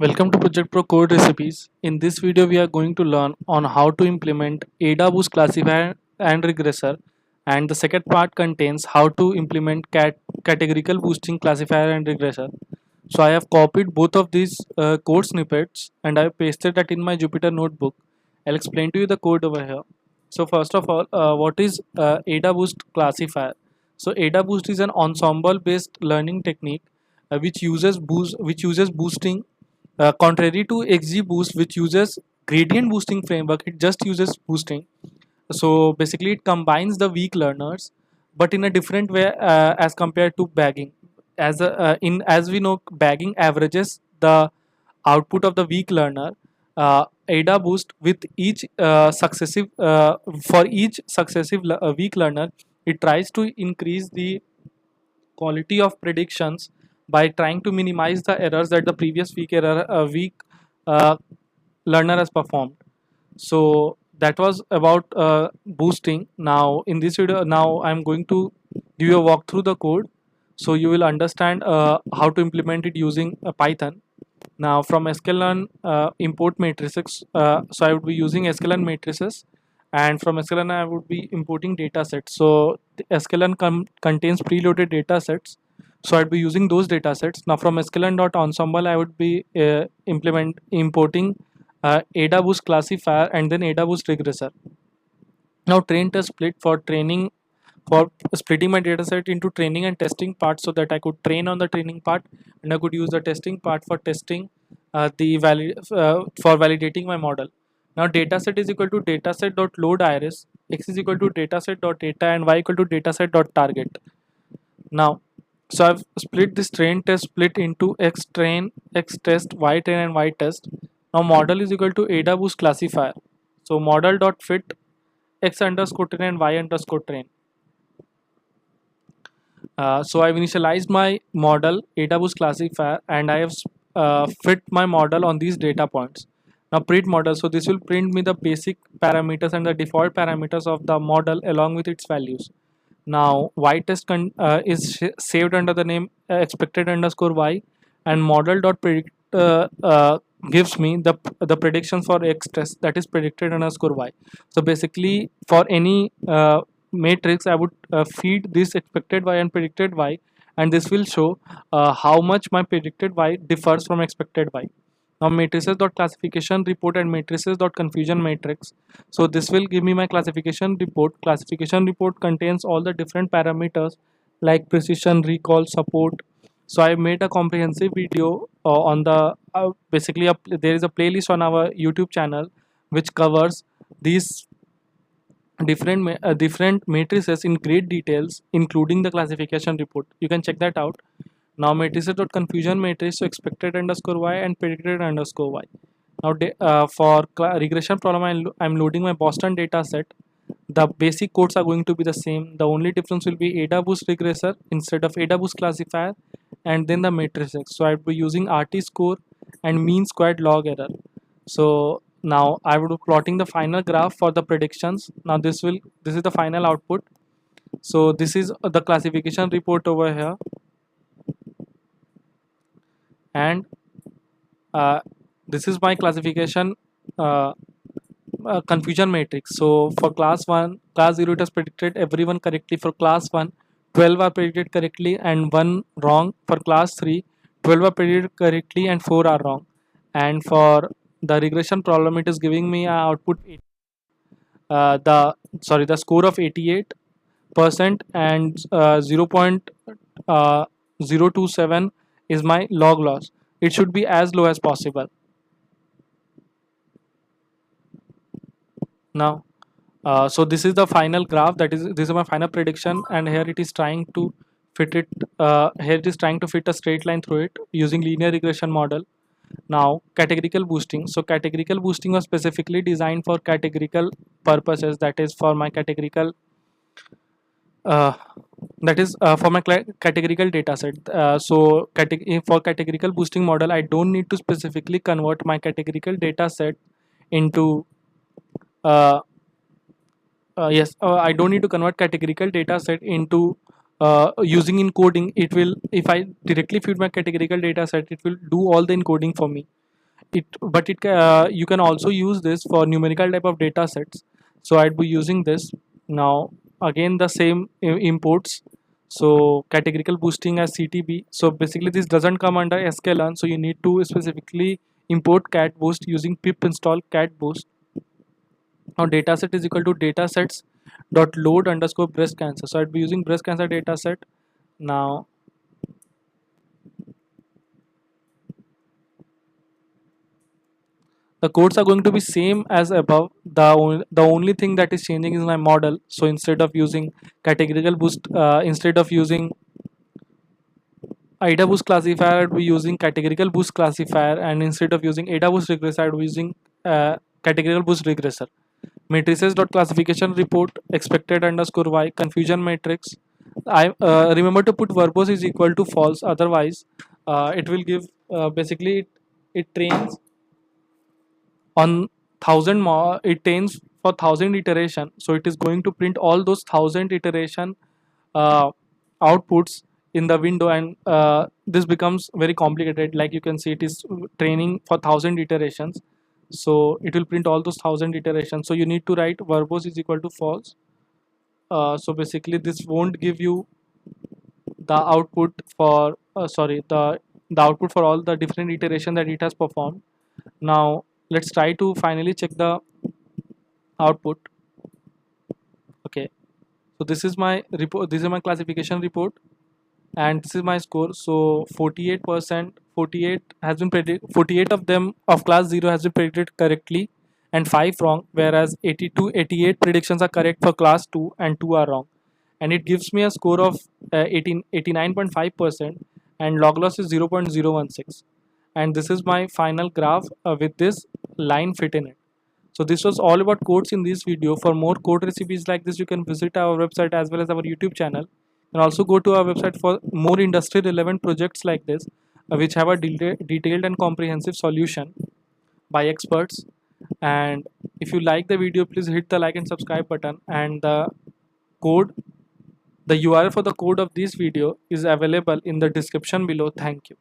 Welcome to ProjectPro Code Recipes. In this video, we are going to learn on how to implement AdaBoost Classifier and Regressor, and the second part contains how to implement Categorical Boosting Classifier and Regressor. So I have copied both of these code snippets and I have pasted that in my Jupyter notebook. I'll explain to you the code over here. So first of all, what is AdaBoost Classifier? So AdaBoost is an ensemble-based learning technique which uses boosting. Contrary to XGBoost, which uses gradient boosting framework, it just uses boosting. So basically, it combines the weak learners, but in a different way as compared to bagging. As we know, bagging averages the output of the weak learner. AdaBoost with each successive for each successive weak learner, it tries to increase the quality of predictions by trying to minimize the errors that the previous week uh, learner has performed. So that was about boosting. Now in this video, now I'm going to give you a walk through the code, so you will understand how to implement it using Python. Now from sklearn import matrices, so I would be using sklearn matrices, and from sklearn I would be importing data sets. So the sklearn contains preloaded data sets, so I'd be using those data sets. Now from sklearn.ensemble I would be importing AdaBoost classifier and then AdaBoost regressor. Now train test split for training, for splitting my dataset into training and testing parts so that I could train on the training part and I could use the testing part for testing for validating my model. Now dataset is equal to dataset.load_iris, x is equal to dataset.data, and y equal to dataset.target. Now so I've split this train test split into x train, x test, y train, and y test. Now model is equal to AdaBoost classifier. So model dot fit x underscore train and y underscore train. So I've initialized my model AdaBoost classifier and I have fit my model on these data points. Now print model, so this will print me the basic parameters and the default parameters of the model along with its values. Now y test is saved under the name expected underscore y, and model dot predict gives me the predictions for x test, that is predicted underscore y. So basically for any matrix I would feed this expected y and predicted y, and this will show how much my predicted y differs from expected y. Now matrices.classification report and matrices.confusion matrix. So this will give me my classification report. Classification report contains all the different parameters like precision, recall, support. So I made a comprehensive video on the basically there is a playlist on our YouTube channel which covers these different matrices in great details, including the classification report. You can check that out. Now matrices.confusion matrix, so expected underscore y and predicted underscore y. Now for regression problem, I'm loading my Boston data set. The basic codes are going to be the same. The only difference will be AdaBoost regressor instead of AdaBoost classifier, and then the matrices. So I'll be using RT score and mean squared log error. So now I would be plotting the final graph for the predictions. Now this is the final output. So this is the classification report over here, and this is my classification confusion matrix. So for class 1, class 0 it has predicted everyone correctly. For class 1, 12 are predicted correctly and 1 wrong. For class 3, 12 are predicted correctly and 4 are wrong. And for the regression problem, it is giving me an output the score of 88% and 0.027 is my log loss. It should be as low as possible. Now so this is the final graph, that is, this is my final prediction, and here it is trying to fit it here it is trying to fit a straight line through it using linear regression model. Now categorical boosting. So categorical boosting was specifically designed for categorical purposes, that is for my categorical for my categorical data set. So for categorical boosting model, I don't need to specifically convert my categorical data set into I don't need to convert categorical data set into using encoding. It will, if I directly feed my categorical data set, it will do all the encoding for me. You can also use this for numerical type of data sets. So I'd be using this. Now again the same imports. So categorical boosting as CTB. So basically this doesn't come under sklearn, so you need to specifically import CatBoost using pip install CatBoost. Now dataset is equal to datasets dot load underscore breast cancer. So I'd be using breast cancer dataset. Now the codes are going to be same as above. The only thing that is changing is my model. So instead of using categorical boost, instead of using AdaBoost classifier, I'd be using categorical boost classifier, and instead of using AdaBoost regressor, I'd be using categorical boost regressor. Matrices dot classification report expected underscore y confusion matrix. I remember to put verbose is equal to false. Otherwise, it will give basically it trains on thousand more. It trains for thousand iteration. So it is going to print all those thousand iteration uh, outputs in the window, and this becomes very complicated. Like you can see, it is training for thousand iterations, so it will print all those thousand iterations. So you need to write verbose is equal to false. So basically this won't give you the output for the output for all the different iteration that it has performed. Now let's try to finally check the output. Okay, so this is my report, this is my classification report, and this is my score. So 48%, 48 has been predicted, 48 of them of class 0 has been predicted correctly and 5 wrong, whereas 82 88 predictions are correct for class 2 and 2 are wrong, and it gives me a score of 89.5%, and log loss is 0.016. And this is my final graph with this line fit in it. So this was all about codes in this video. For more code recipes like this, you can visit our website as well as our YouTube channel, and also go to our website for more industry relevant projects like this, which have a detailed and comprehensive solution by experts. And if you like the video, please hit the like and subscribe button, and code the URL for the code of this video is available in the description below. Thank you.